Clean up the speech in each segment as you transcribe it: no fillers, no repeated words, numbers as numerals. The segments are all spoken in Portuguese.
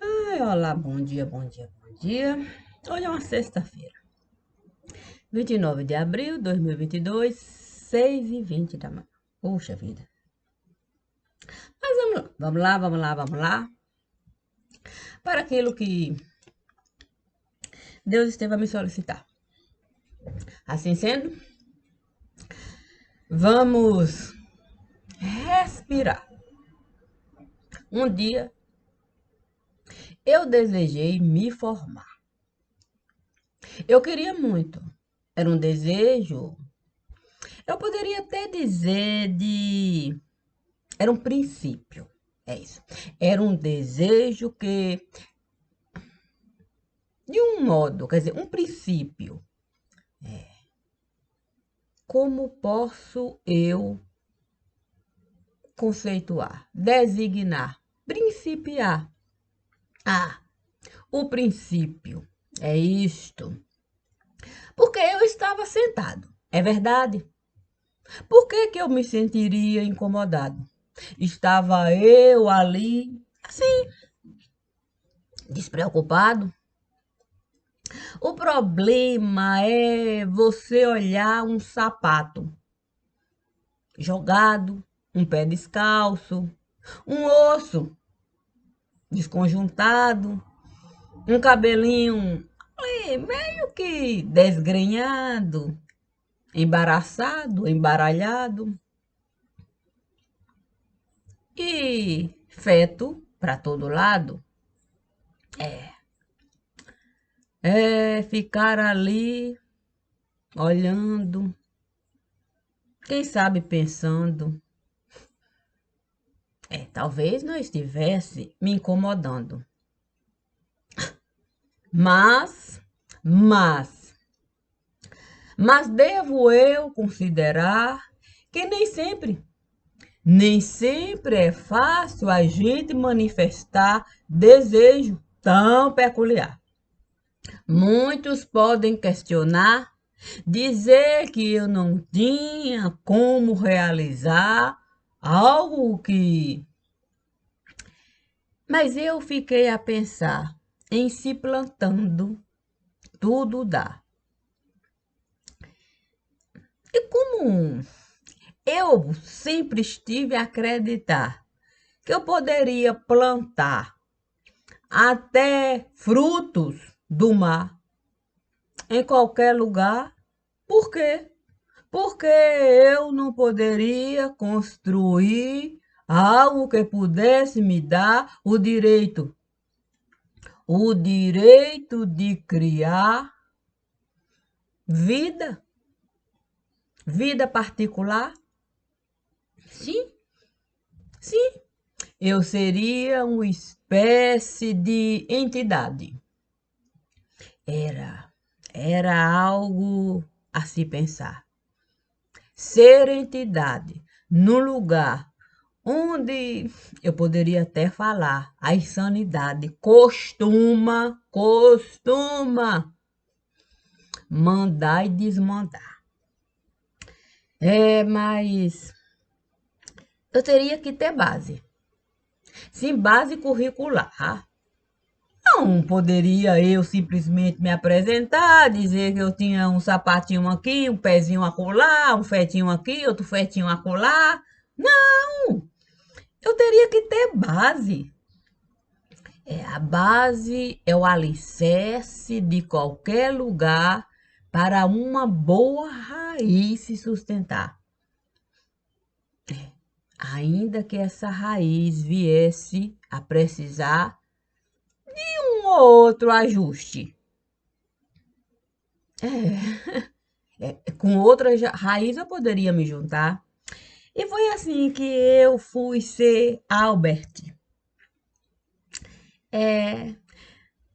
Ai, olá, bom dia, bom dia, bom dia. Hoje é uma sexta-feira, 29 de abril de 2022, 6h20 da manhã. Puxa vida. Mas vamos lá, vamos lá, vamos lá. Para aquilo que Deus esteve a me solicitar. Assim sendo, vamos respirar. Um dia eu desejei me formar. Eu queria muito. Era um desejo. Eu poderia até dizer de Era um princípio. É isso. Era um desejo que, de um modo, quer dizer, um princípio. Como posso eu conceituar, designar, principiar? Ah, o princípio é isto. Porque eu estava sentado. É verdade. Por que que eu me sentiria incomodado? Estava eu ali, assim, despreocupado. O problema é você olhar um sapato jogado, um pé descalço, um osso desconjuntado, um cabelinho meio que desgrenhado, embaraçado, embaralhado e feto para todo lado. É ficar ali olhando, quem sabe pensando. Talvez não estivesse me incomodando. Mas, mas, mas devo eu considerar que nem sempre é fácil a gente manifestar desejo tão peculiar. Muitos podem questionar, dizer que eu não tinha como realizar algo que. Mas eu fiquei a pensar em se plantando, tudo dá. E como eu sempre estive a acreditar que eu poderia plantar até frutos do mar em qualquer lugar, por quê? Porque eu não poderia construir algo que pudesse me dar o direito de criar vida, vida particular. Sim, sim, eu seria uma espécie de entidade. Era, era algo a se pensar. Ser entidade no lugar onde eu poderia até falar, a insanidade costuma mandar e desmandar. Mas eu teria que ter base. Sim, base curricular. Não poderia eu simplesmente me apresentar, dizer que eu tinha um sapatinho aqui, um pezinho acolá, um fetinho aqui, outro fetinho acolá. Não! Eu teria que ter base. A base é o alicerce de qualquer lugar para uma boa raiz se sustentar. Ainda que essa raiz viesse a precisar um ou outro ajuste. Com outra raiz eu poderia me juntar. E foi assim que eu fui ser Albert.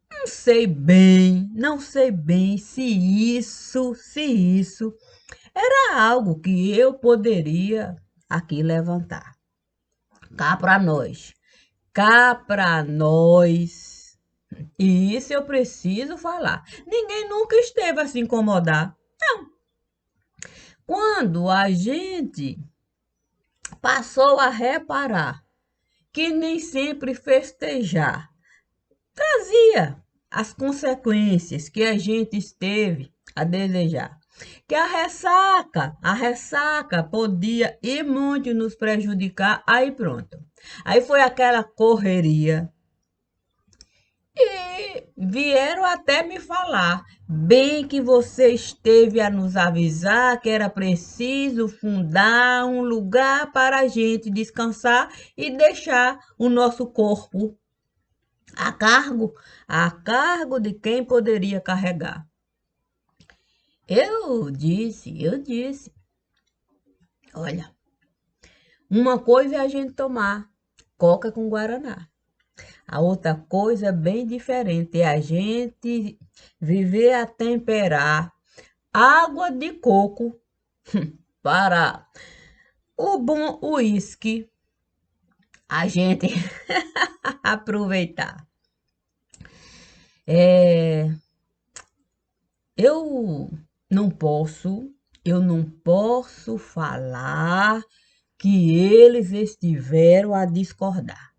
Não sei bem se isso era algo que eu poderia aqui levantar. Cá para nós. Cá para nós. E isso eu preciso falar. Ninguém nunca esteve a se incomodar. Quando a gente passou a reparar que nem sempre festejar trazia as consequências que a gente esteve a desejar. Que a ressaca podia e muito nos prejudicar, aí pronto. Aí foi aquela correria e vieram até me falar, bem que você esteve a nos avisar que era preciso fundar um lugar para a gente descansar e deixar o nosso corpo a cargo, a cargo de quem poderia carregar. Eu disse, olha, uma coisa é a gente tomar coca com guaraná. A outra coisa bem diferente é a gente viver a temperar água de coco para o bom uísque a gente aproveitar. É, eu não posso, eu não posso falar que eles estiveram a discordar.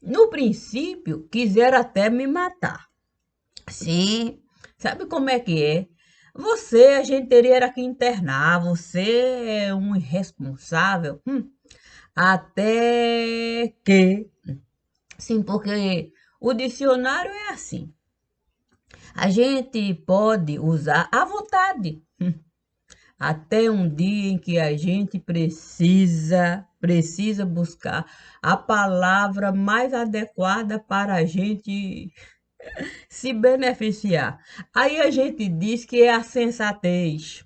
No princípio, quiseram até me matar. Sim, sabe como é que é? Você, a gente teria era que internar, você é um irresponsável. Até que, sim, porque o dicionário é assim. A gente pode usar à vontade, até um dia em que a gente precisa buscar a palavra mais adequada para a gente se beneficiar. Aí a gente diz que é a sensatez.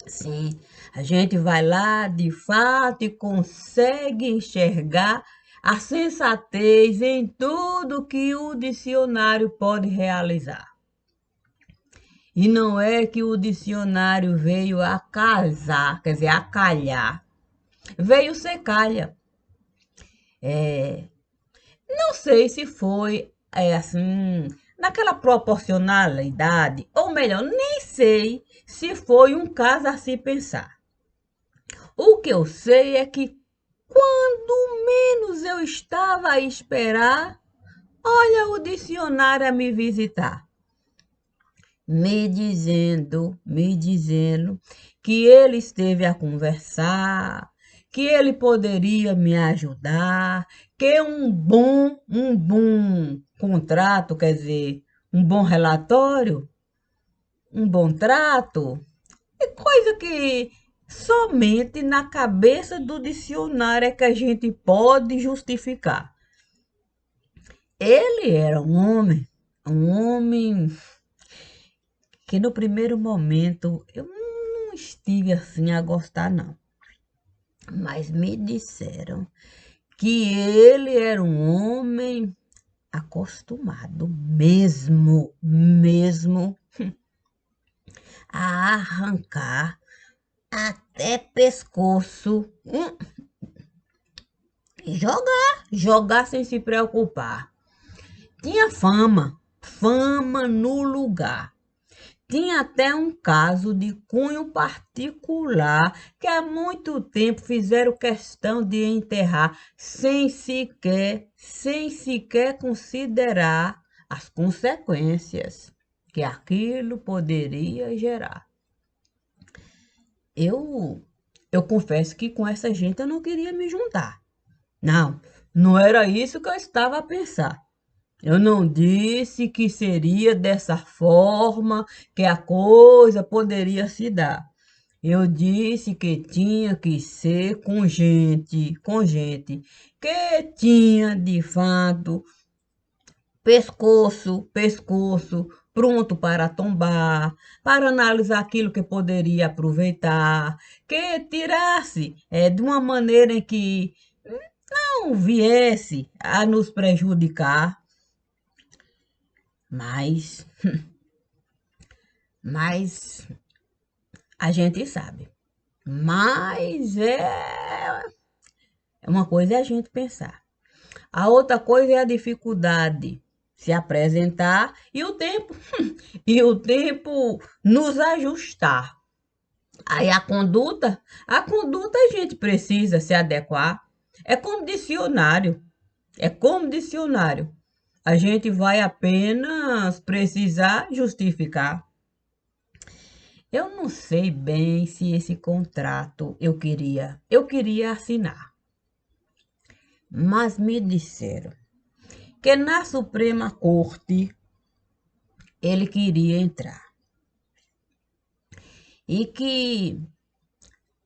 Sim, a gente vai lá de fato e consegue enxergar a sensatez em tudo que o dicionário pode realizar. E não é que o dicionário veio a casar, quer dizer, a calhar. Veio ser calha. Não sei se foi assim, naquela proporcionalidade, ou melhor, nem sei se foi um caso a se pensar. O que eu sei é que quando menos eu estava a esperar, olha o dicionário a me visitar, me dizendo que ele esteve a conversar, que ele poderia me ajudar, que um bom contrato, quer dizer, um bom relatório, um bom trato, é coisa que somente na cabeça do dicionário é que a gente pode justificar. Ele era um homem que no primeiro momento eu não estive assim a gostar, não. Mas me disseram que ele era um homem acostumado mesmo a arrancar até pescoço, e jogar sem se preocupar. Tinha fama no lugar. Tinha até um caso de cunho particular que há muito tempo fizeram questão de enterrar sem sequer considerar as consequências que aquilo poderia gerar. Eu, eu confesso que com essa gente eu não queria me juntar. Não, não era isso que eu estava a pensar. Eu não disse que seria dessa forma que a coisa poderia se dar. Eu disse que tinha que ser com gente que tinha de fato pescoço pronto para tombar, para analisar aquilo que poderia aproveitar, que tirasse de uma maneira em que não viesse a nos prejudicar, mas Mas a gente sabe. Mas é uma coisa é a gente pensar. A outra coisa é a dificuldade se apresentar e o tempo e o tempo nos ajustar. Aí a conduta a gente precisa se adequar. É como dicionário. É como dicionário. A gente vai apenas precisar justificar. Eu não sei bem se esse contrato eu queria assinar, mas me disseram que na Suprema Corte ele queria entrar e que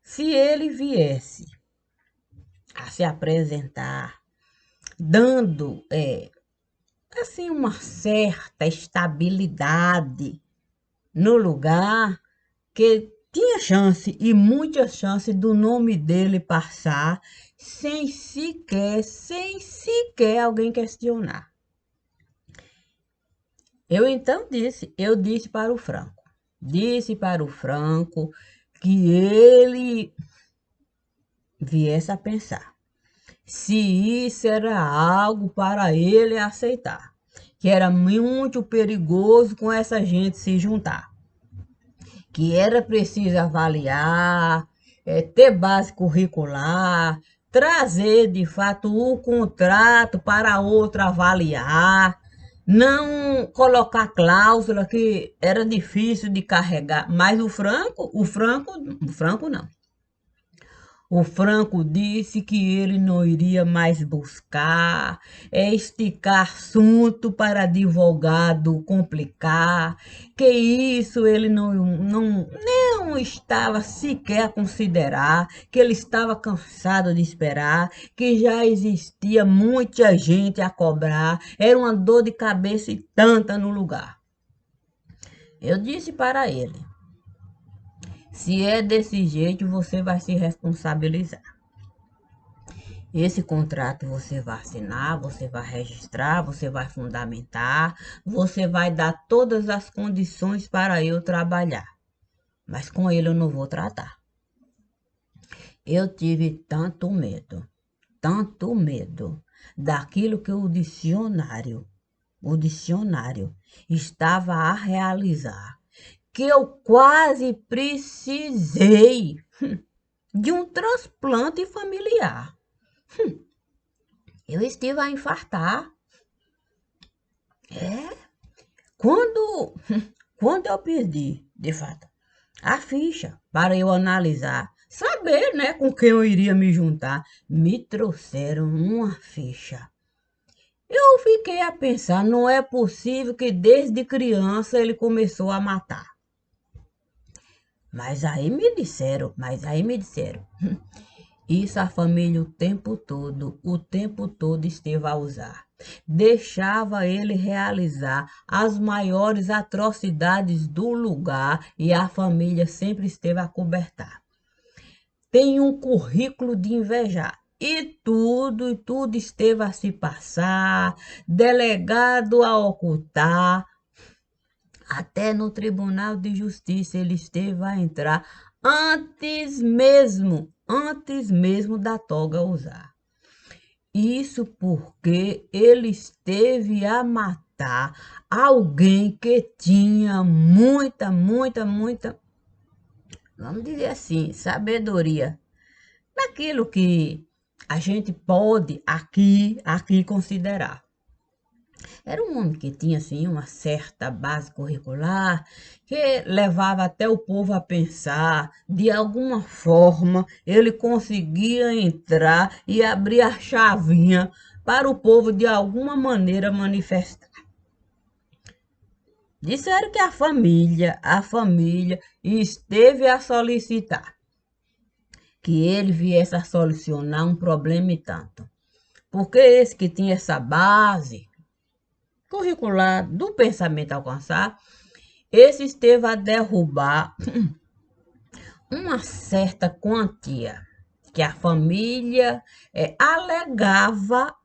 se ele viesse a se apresentar dando assim uma certa estabilidade no lugar, que tinha chance e muita chance do nome dele passar sem sequer alguém questionar. Eu disse para o Franco que ele viesse a pensar se isso era algo para ele aceitar, que era muito perigoso com essa gente se juntar, que era preciso avaliar, ter base curricular, trazer de fato o contrato para outro avaliar, não colocar cláusula que era difícil de carregar, mas o Franco não. O Franco disse que ele não iria mais buscar, esticar assunto para advogado complicar, que isso ele não estava sequer a considerar, que ele estava cansado de esperar, que já existia muita gente a cobrar, era uma dor de cabeça e tanta no lugar. Eu disse para ele: se é desse jeito, você vai se responsabilizar. Esse contrato você vai assinar, você vai registrar, você vai fundamentar, você vai dar todas as condições para eu trabalhar. Mas com ele eu não vou tratar. Eu tive tanto medo daquilo que o dicionário estava a realizar, que eu quase precisei de um transplante familiar. Eu estive a infartar. Quando, quando eu pedi, de fato, a ficha para eu analisar, saber, né, com quem eu iria me juntar, me trouxeram uma ficha. Eu fiquei a pensar, não é possível que desde criança ele começou a matar. Mas aí me disseram, isso a família o tempo todo esteve a usar. Deixava ele realizar as maiores atrocidades do lugar e a família sempre esteve a cobertar. Tem um currículo de invejar. E tudo esteve a se passar, delegado a ocultar, até no Tribunal de Justiça ele esteve a entrar antes mesmo da toga usar. Isso porque ele esteve a matar alguém que tinha muita, vamos dizer assim, sabedoria naquilo que a gente pode aqui considerar. Era um homem que tinha assim uma certa base curricular, que levava até o povo a pensar, de alguma forma ele conseguia entrar e abrir a chavinha para o povo de alguma maneira manifestar. Disseram que a família esteve a solicitar que ele viesse a solucionar um problema e tanto. Porque esse que tinha essa base curricular do pensamento alcançar, esse esteve a derrubar uma certa quantia que a família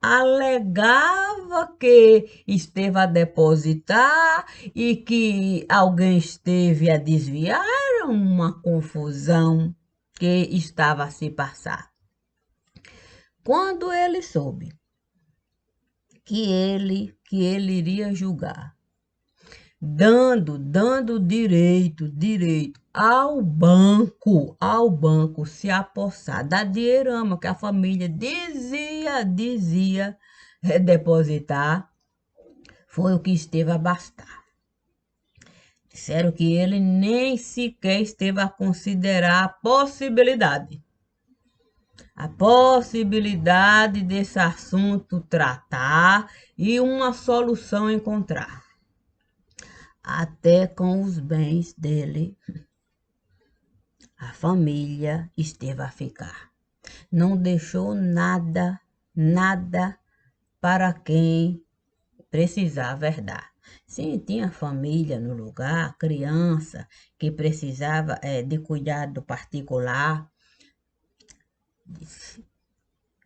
alegava que esteve a depositar e que alguém esteve a desviar. Era uma confusão que estava a se passar. Quando ele soube que ele iria julgar, dando direito ao banco se apossar da dinheirama que a família dizia depositar, Foi o que esteve a bastar. Disseram que ele nem sequer esteve a considerar a possibilidade desse assunto tratar e uma solução encontrar. Até com os bens dele, a família esteve a ficar. Não deixou nada para quem precisava herdar. Sim, tinha família no lugar, criança que precisava de cuidado particular,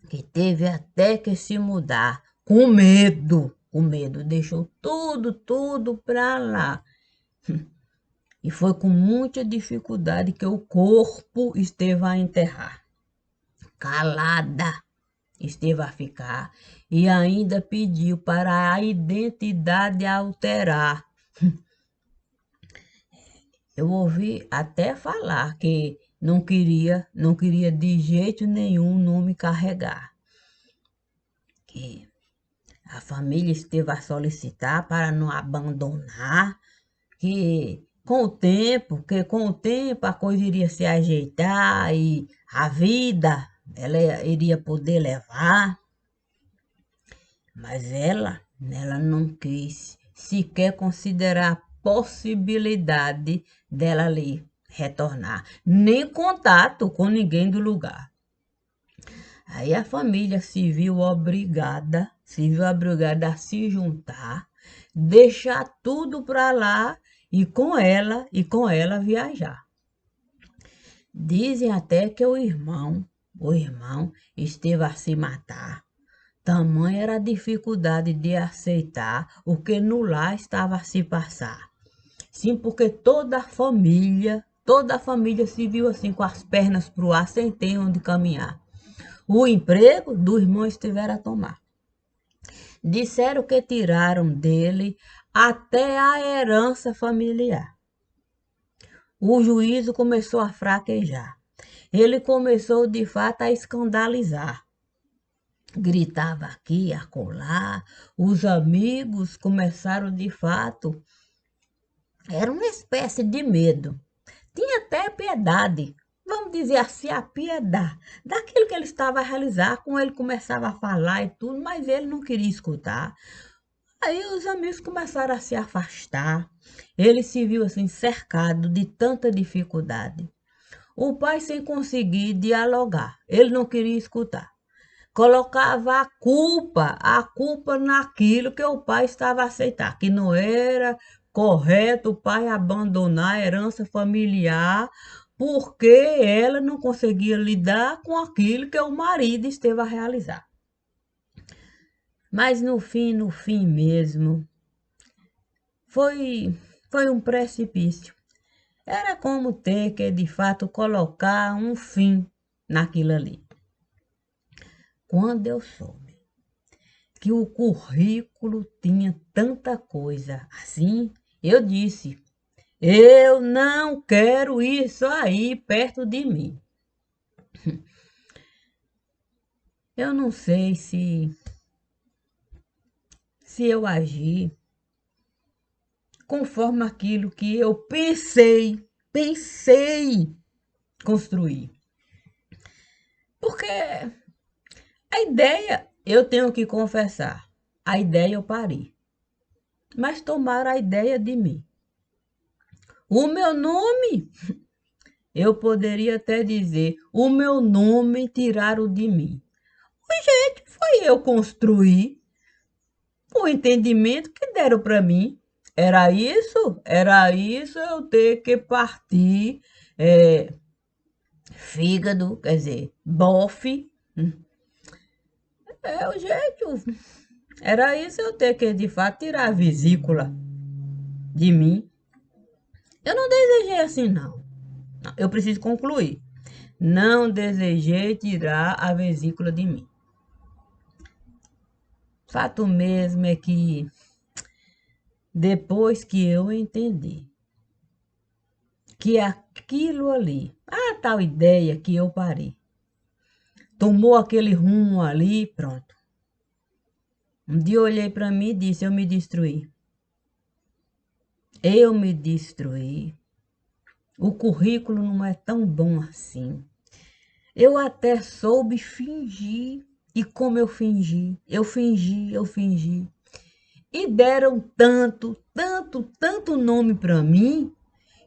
que teve até que se mudar, com medo, deixou tudo para lá. E foi com muita dificuldade que o corpo esteve a enterrar. Calada esteve a ficar e ainda pediu para a identidade alterar. Eu ouvi até falar que não queria de jeito nenhum nome carregar. Que a família esteve a solicitar para não abandonar, que com o tempo a coisa iria se ajeitar e a vida ela iria poder levar. Mas ela não quis sequer considerar a possibilidade dela ali retornar, nem contato com ninguém do lugar. Aí a família se viu obrigada a se juntar, deixar tudo para lá e com ela viajar. Dizem até que o irmão esteve a se matar. Tamanha era a dificuldade de aceitar o que no lar estava a se passar. Sim, porque toda a família se viu assim com as pernas para o ar, sem ter onde caminhar. O emprego do irmão estivera a tomar. Disseram que tiraram dele até a herança familiar. O juízo começou a fraquejar. Ele começou de fato a escandalizar. Gritava aqui, acolá. Os amigos começaram de fato. Era uma espécie de medo. Tinha até piedade, vamos dizer assim, a piedade daquilo que ele estava a realizar. Com ele começava a falar e tudo, mas ele não queria escutar. Aí os amigos começaram a se afastar. Ele se viu assim cercado de tanta dificuldade. O pai sem conseguir dialogar, ele não queria escutar. Colocava a culpa naquilo que o pai estava a aceitar, que não era correto o pai abandonar a herança familiar porque ela não conseguia lidar com aquilo que o marido esteve a realizar. Mas no fim mesmo, foi um precipício. Era como ter que, de fato, colocar um fim naquilo ali. Quando eu soube que o currículo tinha tanta coisa assim, eu disse: eu não quero isso aí perto de mim. Eu não sei se eu agi conforme aquilo que eu pensei construir. Porque a ideia, eu tenho que confessar, a ideia eu parei. Mas tomaram a ideia de mim. O meu nome, eu poderia até dizer, o meu nome tiraram de mim. Gente, foi eu construir o entendimento que deram para mim. Era isso eu ter que partir fígado, quer dizer, bofe. É o jeito. Era isso eu ter que, de fato, tirar a vesícula de mim. Eu não desejei assim, não. Eu preciso concluir. Não desejei tirar a vesícula de mim. Fato mesmo é que depois que eu entendi que aquilo ali, a tal ideia que eu parei, tomou aquele rumo ali, pronto. Um dia eu olhei para mim e disse, eu me destruí. Eu me destruí. O currículo não é tão bom assim. Eu até soube fingir. E como eu fingi? Eu fingi, eu fingi. E deram tanto nome para mim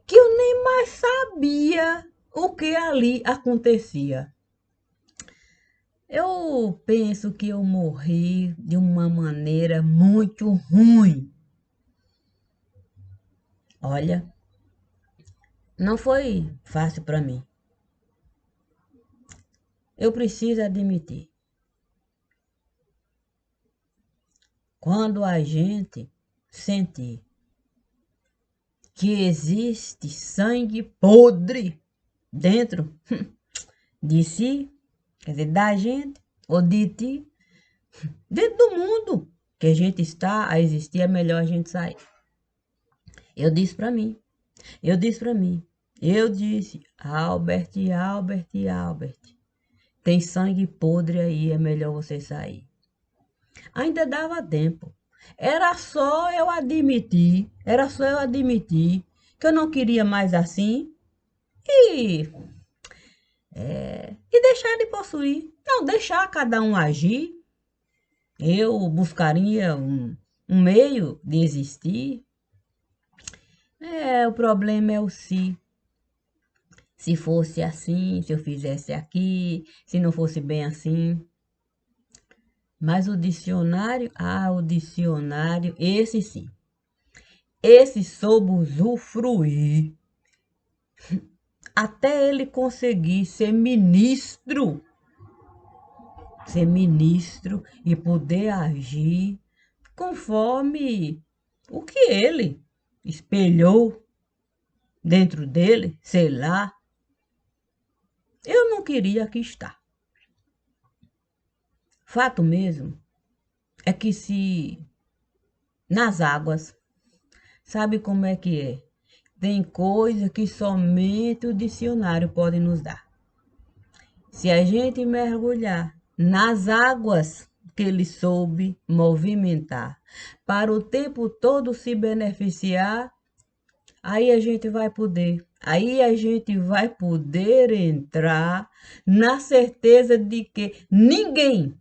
que eu nem mais sabia o que ali acontecia. Eu penso que eu morri de uma maneira muito ruim. Olha, não foi fácil para mim. Eu preciso admitir. Quando a gente sentir que existe sangue podre dentro de si, quer dizer, da gente ou de ti, dentro do mundo que a gente está a existir, é melhor a gente sair. Eu disse para mim, eu disse, Albert, tem sangue podre aí, é melhor você sair. Ainda dava tempo. Era só eu admitir que eu não queria mais assim e, e deixar de possuir. Não, deixar cada um agir. Eu buscaria um meio de existir. O problema é o se. Se fosse assim, se eu fizesse aqui, se não fosse bem assim. Mas o dicionário, esse sim. Esse soube usufruir até ele conseguir ser ministro e poder agir conforme o que ele espelhou dentro dele, sei lá. Eu não queria aqui estar. Fato mesmo é que se nas águas, sabe como é que é? Tem coisa que somente o dicionário pode nos dar. Se a gente mergulhar nas águas que ele soube movimentar para o tempo todo se beneficiar, aí a gente vai poder entrar na certeza de que ninguém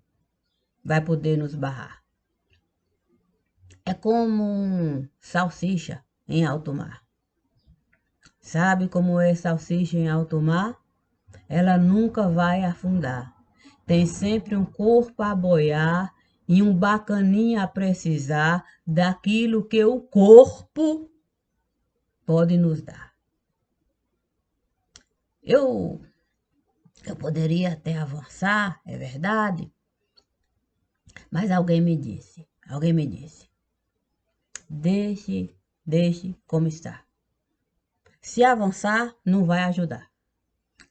vai poder nos barrar. É como salsicha em alto mar. Sabe como é salsicha em alto mar? Ela nunca vai afundar. Tem sempre um corpo a boiar e um bacaninha a precisar daquilo que o corpo pode nos dar. Eu poderia até avançar, é verdade, mas alguém me disse, deixe como está. Se avançar, não vai ajudar.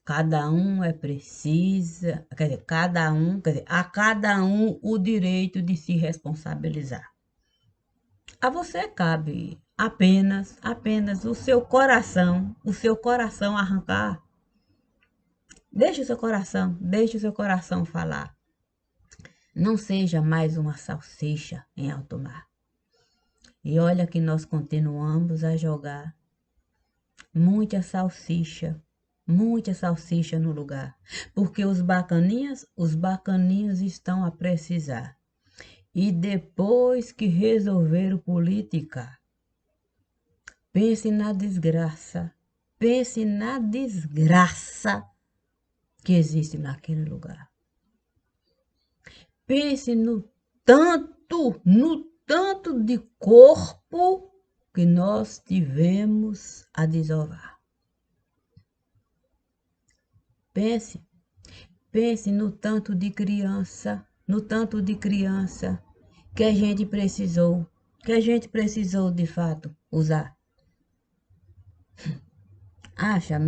Cada um é precisa, quer dizer, a cada um o direito de se responsabilizar. A você cabe apenas o seu coração arrancar. Deixe o seu coração falar. Não seja mais uma salsicha em alto mar. E olha que nós continuamos a jogar muita salsicha no lugar, porque os bacaninhas estão a precisar. E depois que resolveram política, pense na desgraça que existe naquele lugar. Pense no tanto de corpo que nós tivemos a desovar. Pense no tanto de criança que a gente precisou de fato usar. Acham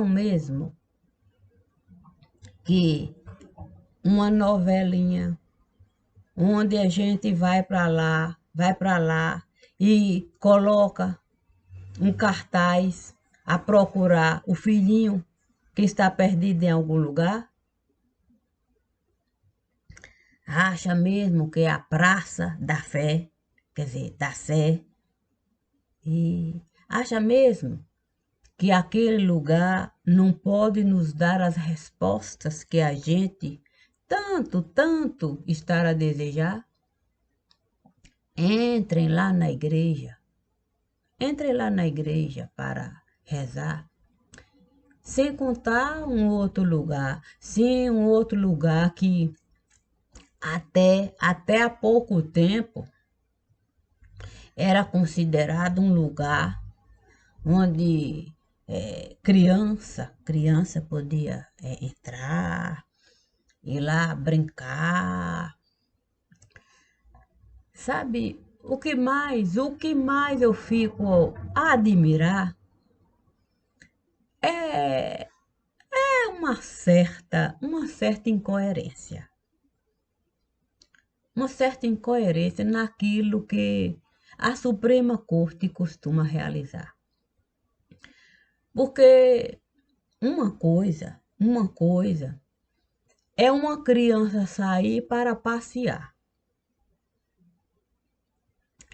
mesmo que uma novelinha onde a gente vai para lá e coloca um cartaz a procurar o filhinho que está perdido em algum lugar? Acha mesmo que é a praça da fé, quer dizer, da sé, e acha mesmo que aquele lugar não pode nos dar as respostas que a gente tanto estar a desejar? Entrem lá na igreja, entrem lá na igreja para rezar. Sem contar um outro lugar, sim, um outro lugar que até há pouco tempo era considerado um lugar onde criança podia entrar, ir lá brincar. Sabe, o que mais eu fico a admirar é, é uma certa incoerência. Uma certa incoerência naquilo que a Suprema Corte costuma realizar. Porque uma coisa é uma criança sair para passear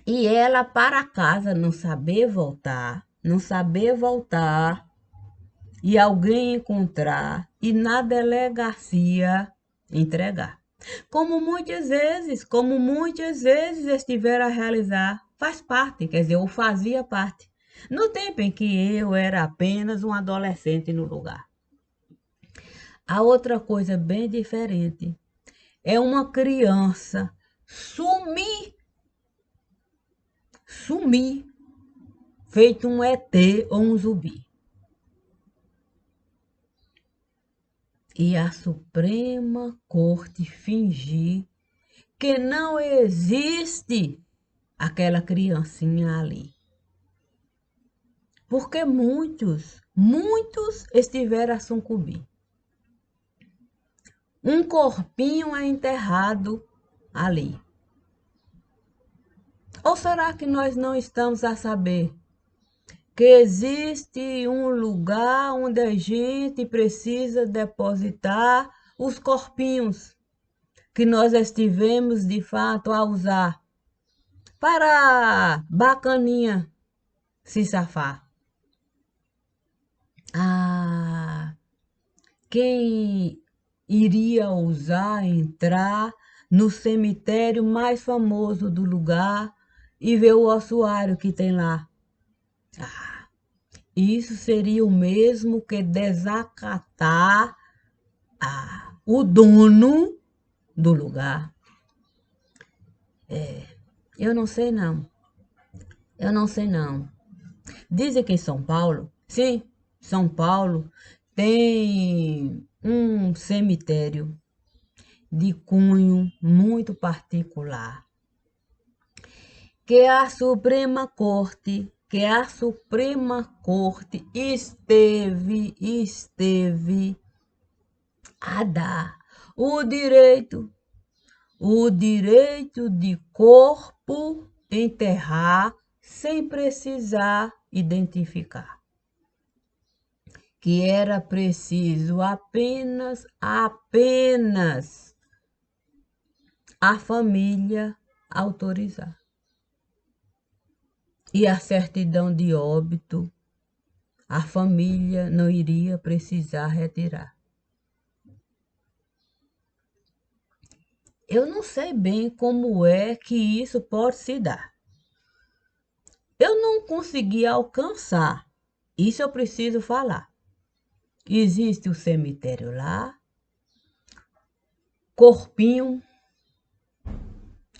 e ela para casa não saber voltar e alguém encontrar e na delegacia entregar. Como muitas vezes estiveram a realizar, faz parte, quer dizer, ou fazia parte, no tempo em que eu era apenas um adolescente no lugar. A outra coisa bem diferente é uma criança sumir, feito um ET ou um zumbi. E a Suprema Corte fingir que não existe aquela criancinha ali. Porque muitos estiveram a sucumbir. Um corpinho é enterrado ali. Ou será que nós não estamos a saber que existe um lugar onde a gente precisa depositar os corpinhos que nós estivemos de fato a usar para bacaninha se safar? Ah, quem iria ousar entrar no cemitério mais famoso do lugar e ver o ossuário que tem lá? Ah, isso seria o mesmo que desacatar o dono do lugar. Eu não sei não. Eu não sei não. Dizem que em São Paulo, sim, São Paulo tem um cemitério de cunho muito particular, que a Suprema Corte esteve a dar o direito de corpo enterrar sem precisar identificar, que era preciso apenas a família autorizar. E a certidão de óbito, a família não iria precisar retirar. Eu não sei bem como é que isso pode se dar. Eu não consegui alcançar. Isso eu preciso falar. Existe o cemitério lá, corpinho,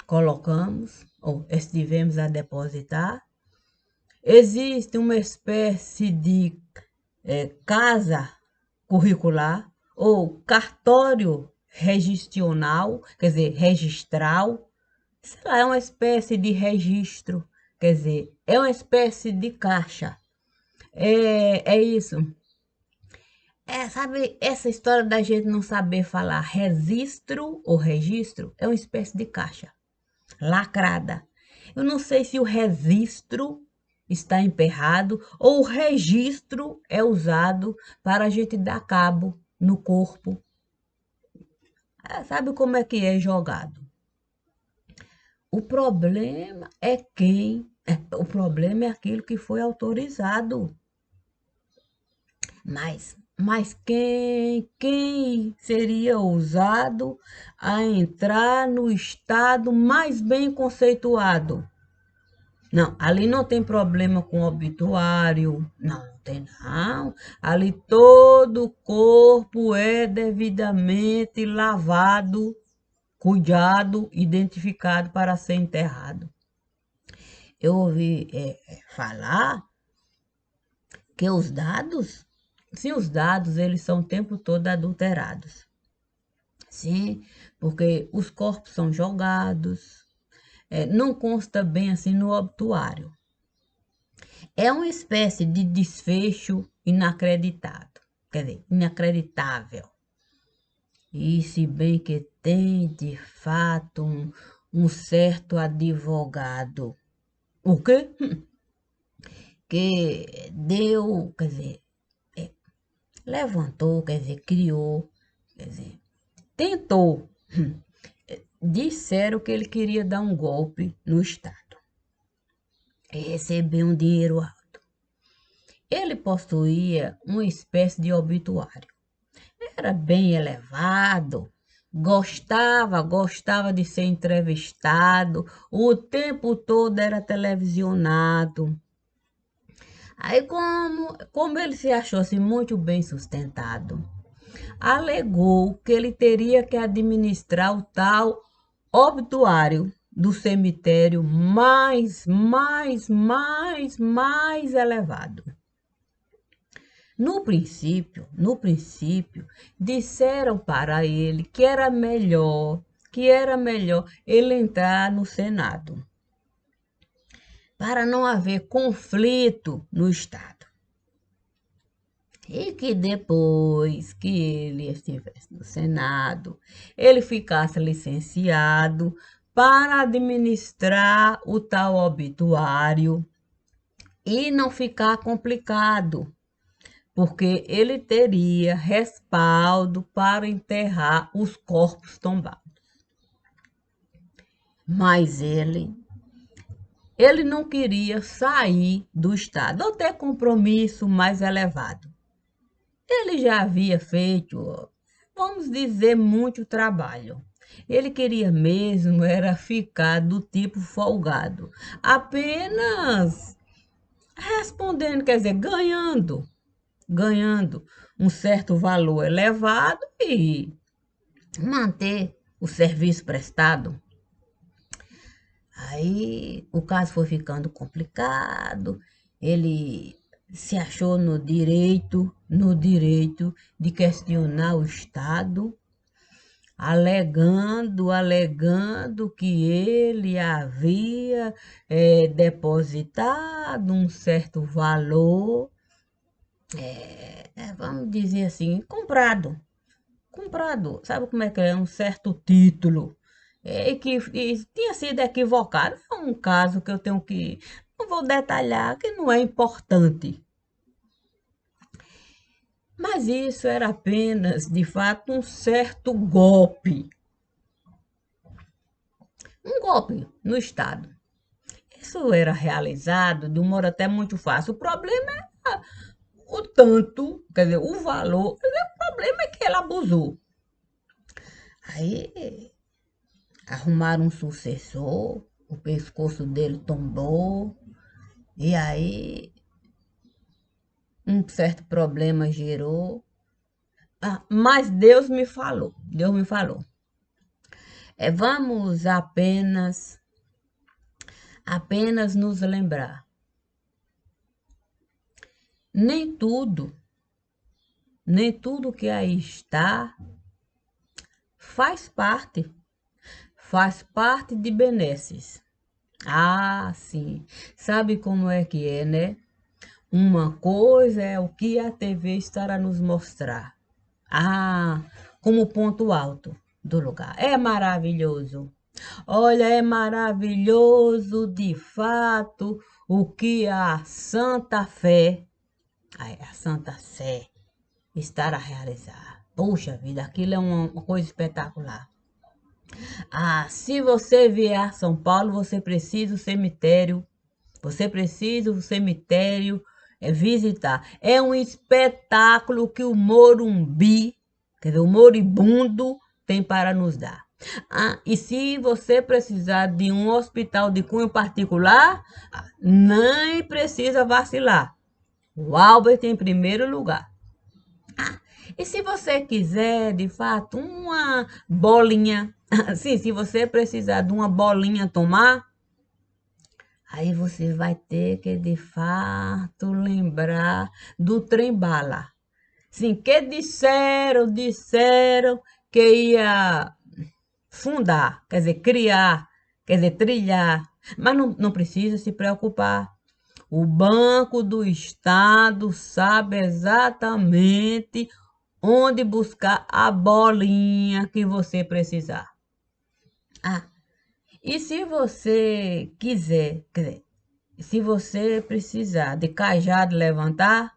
colocamos, ou estivemos a depositar. Existe uma espécie de casa curricular ou cartório registional, quer dizer, registral. Sei lá, é uma espécie de registro, quer dizer, é uma espécie de caixa. É isso. Sabe, essa história da gente não saber falar registro ou registro é uma espécie de caixa lacrada. Eu não sei se o registro está emperrado ou o registro é usado para a gente dar cabo no corpo. Sabe como é que é jogado? O problema é o problema é aquilo que foi autorizado. Mas quem seria ousado a entrar no estado mais bem conceituado? Não, ali não tem problema com obituário, não tem não. Ali todo o corpo é devidamente lavado, cuidado, identificado para ser enterrado. Eu ouvi falar que os dados, sim, os dados, eles são o tempo todo adulterados. Sim, porque os corpos são jogados, não consta bem assim no obituário. É uma espécie de desfecho inacreditado, quer dizer, inacreditável. E se bem que tem, de fato, um certo advogado, o quê? Que deu, quer dizer, levantou, quer dizer, criou, quer dizer, tentou. Disseram que ele queria dar um golpe no Estado e receber um dinheiro alto. Ele possuía uma espécie de obituário. Era bem elevado, gostava de ser entrevistado, o tempo todo era televisionado. Aí, como ele se achou assim, muito bem sustentado, alegou que ele teria que administrar o tal obituário do cemitério mais elevado. No princípio, disseram para ele que era melhor ele entrar no Senado, para não haver conflito no Estado. E que depois que ele estivesse no Senado, ele ficasse licenciado para administrar o tal obituário e não ficar complicado, porque ele teria respaldo para enterrar os corpos tombados. Mas ele não queria sair do Estado ou ter compromisso mais elevado. Ele já havia feito, vamos dizer, muito trabalho. Ele queria mesmo era ficar do tipo folgado, apenas respondendo, quer dizer, ganhando um certo valor elevado e manter o serviço prestado. Aí o caso foi ficando complicado, ele se achou no direito de questionar o Estado, alegando que ele havia depositado um certo valor, vamos dizer assim, comprado, sabe como é que é? Um certo título, e tinha sido equivocado. É um caso que eu tenho que, não vou detalhar, que não é importante. Mas isso era apenas, de fato, um golpe no Estado. Isso era realizado de um modo até muito fácil. O problema é o tanto, quer dizer, o valor. Quer dizer, o problema é que ele abusou. Aí arrumaram um sucessor, o pescoço dele tombou, e aí um certo problema gerou. Mas Deus me falou. Vamos apenas nos lembrar. Nem tudo, nem tudo que aí está faz parte de benesses. Sim. Sabe como é que é, né? Uma coisa é o que a TV estará nos mostrar. Como ponto alto do lugar. É maravilhoso. Olha, é maravilhoso de fato o que a Santa Sé estará a realizar. Puxa vida, aquilo é uma coisa espetacular. Ah, se você vier a São Paulo, você precisa do cemitério. Você precisa do cemitério visitar. É um espetáculo que o Morumbi, quer dizer, o moribundo, tem para nos dar. Ah, e se você precisar de um hospital de cunho particular, nem precisa vacilar. O Albert em primeiro lugar. E se você quiser, de fato, uma bolinha, sim, se você precisar de uma bolinha tomar, aí você vai ter que, de fato, lembrar do trem-bala. Sim, que disseram que ia fundar, quer dizer, criar, quer dizer, trilhar. Mas não precisa se preocupar. O Banco do Estado sabe exatamente onde buscar a bolinha que você precisar. Ah, e se você quiser, quer dizer, se você precisar de cajado levantar,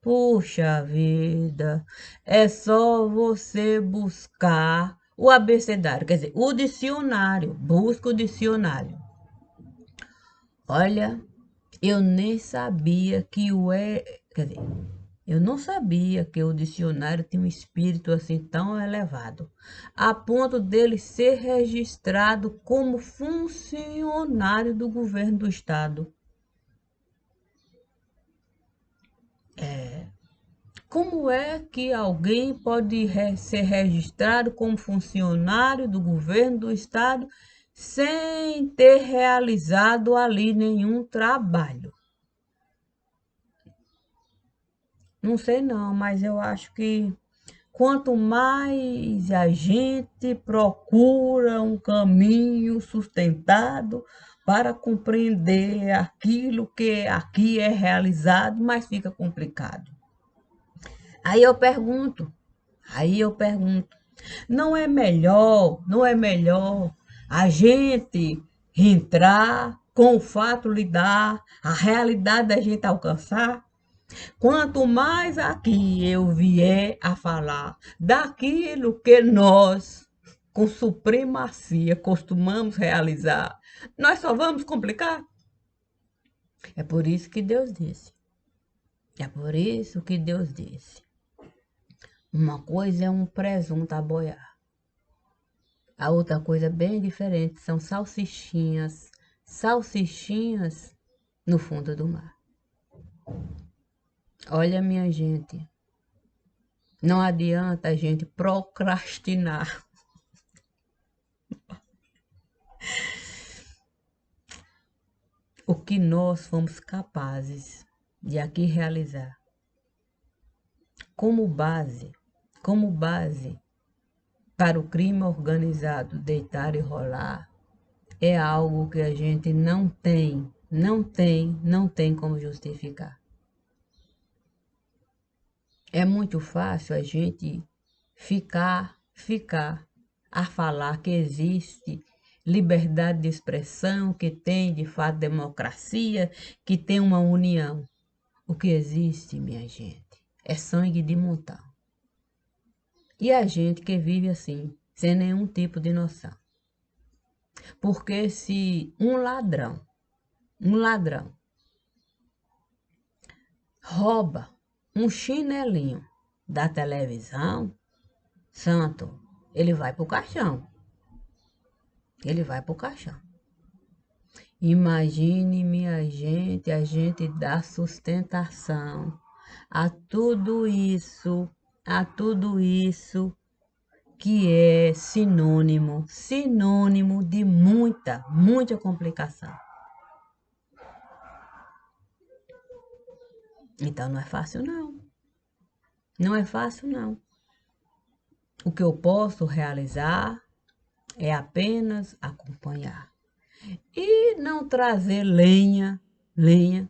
puxa vida, é só você buscar o abecedário, quer dizer, o dicionário. Busca o dicionário. Olha, eu nem sabia que quer dizer, eu não sabia que o dicionário tinha um espírito assim tão elevado, a ponto dele ser registrado como funcionário do governo do estado. Como é que alguém pode ser registrado como funcionário do governo do estado sem ter realizado ali nenhum trabalho? Não sei não, mas eu acho que quanto mais a gente procura um caminho sustentado para compreender aquilo que aqui é realizado, mais fica complicado. Aí eu pergunto, aí eu pergunto, não é melhor a gente entrar com o fato lidar, a realidade da gente alcançar? Quanto mais aqui eu vier a falar daquilo que nós, com supremacia, costumamos realizar, nós só vamos complicar. É por isso que Deus disse. É por isso que Deus disse. Uma coisa é um presunto a boiar. A outra coisa bem diferente são salsichinhas. Salsichinhas no fundo do mar. Olha, minha gente, não adianta a gente procrastinar. O que nós fomos capazes de aqui realizar como base, como base para o crime organizado deitar e rolar, é algo que a gente não tem como justificar. É muito fácil a gente ficar a falar que existe liberdade de expressão, que tem de fato democracia, que tem uma união. O que existe, minha gente, é sangue de montão. E a gente que vive assim, sem nenhum tipo de noção. Porque se um ladrão, rouba um chinelinho da televisão, santo, ele vai pro caixão. Ele vai pro caixão. Imagine, minha gente, a gente dar sustentação a tudo isso que é sinônimo de muita complicação. Então não é fácil não. Não é fácil não. O que eu posso realizar é apenas acompanhar e não trazer lenha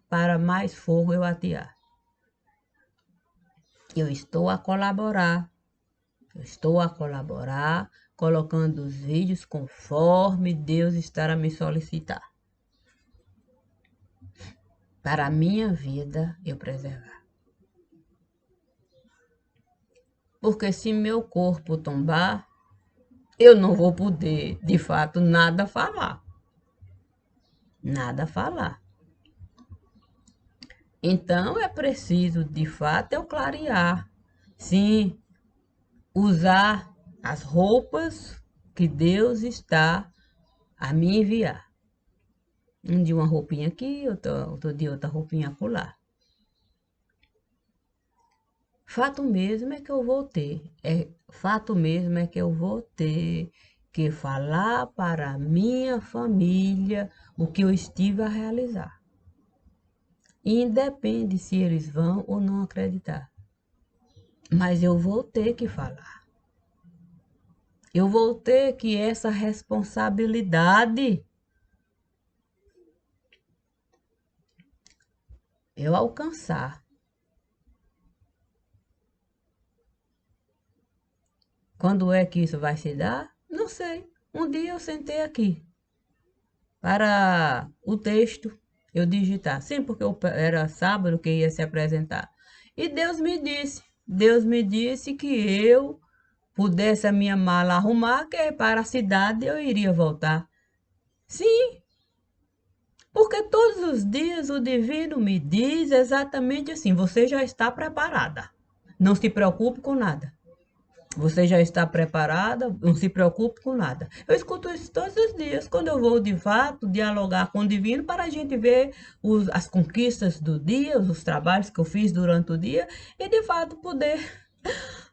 para mais fogo eu atear. Eu estou a colaborar, colocando os vídeos conforme Deus estará me solicitar. Para a minha vida eu preservar. Porque se meu corpo tombar, eu não vou poder, de fato, nada falar. Nada falar. Então é preciso, de fato, eu clarear. Sim, usar as roupas que Deus está a me enviar. Um dia uma roupinha aqui, outro dia outra roupinha acolá. Fato mesmo é que eu vou ter, fato mesmo é que eu vou ter que falar para a minha família o que eu estive a realizar. Independe se eles vão ou não acreditar. Mas eu vou ter que falar. Eu vou ter que essa responsabilidade eu alcançar. Quando é que isso vai se dar? Não sei. Um dia eu sentei aqui para o texto eu digitar. Sim, porque era sábado que ia se apresentar. E Deus me disse que eu pudesse a minha mala arrumar, que para a cidade eu iria voltar. Sim, porque todos os dias o divino me diz exatamente assim: você já está preparada. Não se preocupe com nada. Você já está preparada, não se preocupe com nada. Eu escuto isso todos os dias, quando eu vou de fato dialogar com o divino para a gente ver as conquistas do dia, os trabalhos que eu fiz durante o dia e de fato poder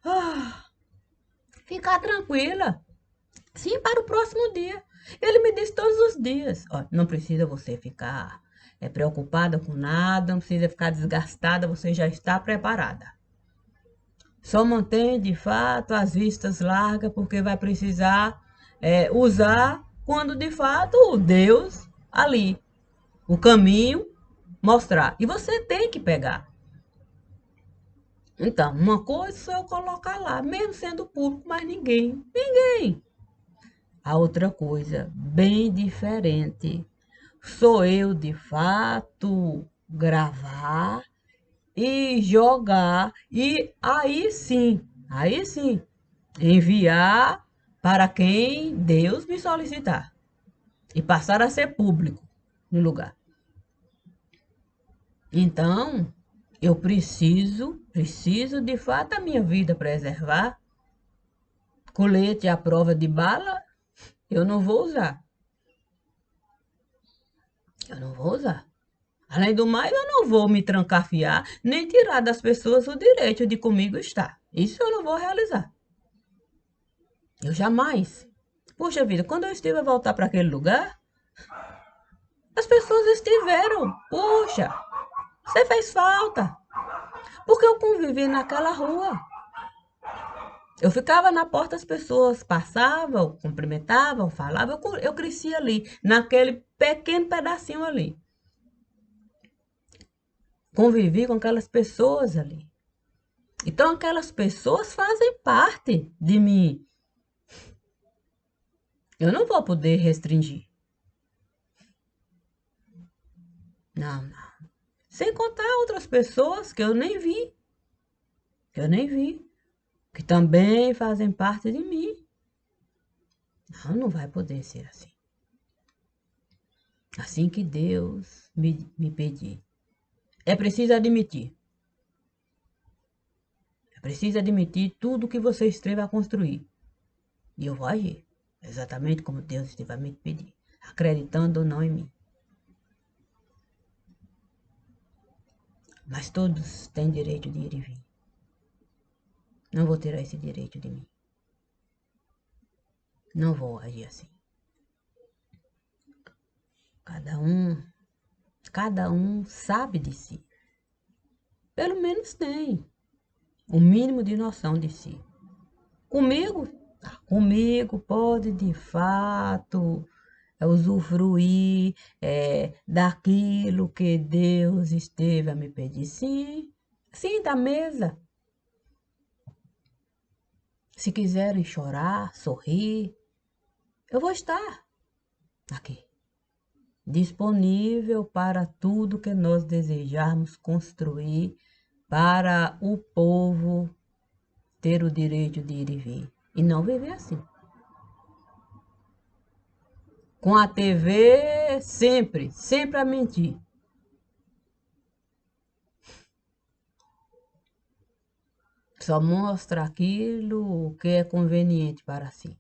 ah, ficar tranquila. Sim, para o próximo dia. Ele me diz todos os dias: ó, não precisa você ficar preocupada com nada, não precisa ficar desgastada, você já está preparada. Só mantém de fato as vistas largas, porque vai precisar usar quando de fato o Deus ali, o caminho, mostrar. E você tem que pegar. Então, uma coisa só eu colocar lá, mesmo sendo público, mas ninguém. A outra coisa, bem diferente, sou eu de fato gravar e jogar, e aí sim, enviar para quem Deus me solicitar e passar a ser público no lugar. Então, eu preciso de fato a minha vida preservar. Colete à prova de bala, eu não vou usar. Eu não vou usar. Além do mais, eu não vou me trancafiar, nem tirar das pessoas o direito de comigo estar. Isso eu não vou realizar. Eu jamais. Puxa vida, quando eu estive a voltar para aquele lugar, as pessoas estiveram. Puxa, você fez falta. Porque eu convivi naquela rua. Eu ficava na porta, as pessoas passavam, cumprimentavam, falavam. Eu cresci ali, naquele pequeno pedacinho ali. Convivi com aquelas pessoas ali. Então, aquelas pessoas fazem parte de mim. Eu não vou poder restringir. Não. Sem contar outras pessoas que eu nem vi. Que também fazem parte de mim. Não vai poder ser assim. Assim que Deus me pedir. É preciso admitir. É preciso admitir tudo que você esteve a construir. E eu vou agir. Exatamente como Deus esteve a me pedir. Acreditando ou não em mim. Mas todos têm direito de ir e vir. Não vou tirar esse direito de mim. Não vou agir assim. Cada um sabe de si. Pelo menos tem o mínimo de noção de si. Comigo pode de fato usufruir daquilo que Deus esteve a me pedir. Sim, da mesa. Se quiserem chorar, sorrir, eu vou estar aqui, disponível para tudo que nós desejarmos construir para o povo ter o direito de ir e vir. E não viver assim. Com a TV, sempre, sempre a mentir. Só mostra aquilo que é conveniente para si.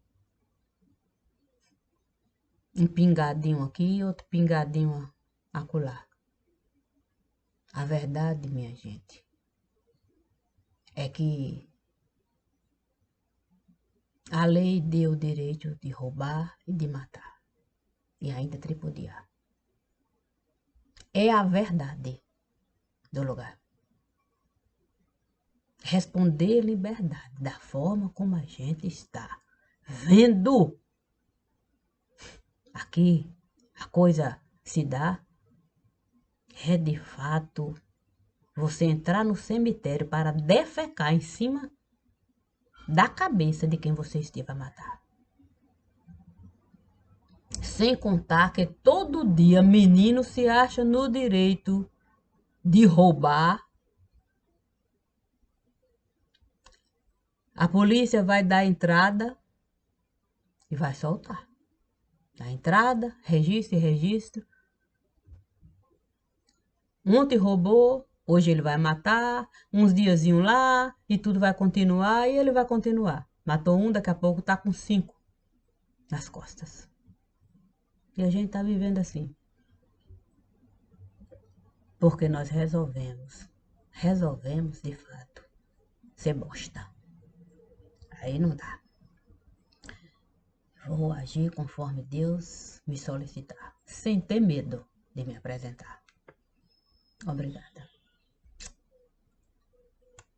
Um pingadinho aqui, outro pingadinho acolá. A verdade, minha gente, é que a lei deu o direito de roubar e de matar. E ainda tripudiar. É a verdade do lugar. Responder liberdade da forma como a gente está vendo aqui a coisa se dá, é de fato você entrar no cemitério para defecar em cima da cabeça de quem você esteve a matar. Sem contar que todo dia menino se acha no direito de roubar. A polícia vai dar entrada e vai soltar. Dá entrada, registro e registro. Ontem roubou, hoje ele vai matar, uns diazinhos lá e tudo vai continuar e ele vai continuar. Matou um, daqui a pouco tá com 5 nas costas. E a gente tá vivendo assim. Porque nós resolvemos de fato ser bosta. Aí não dá. Vou agir conforme Deus me solicitar, sem ter medo de me apresentar. Obrigada.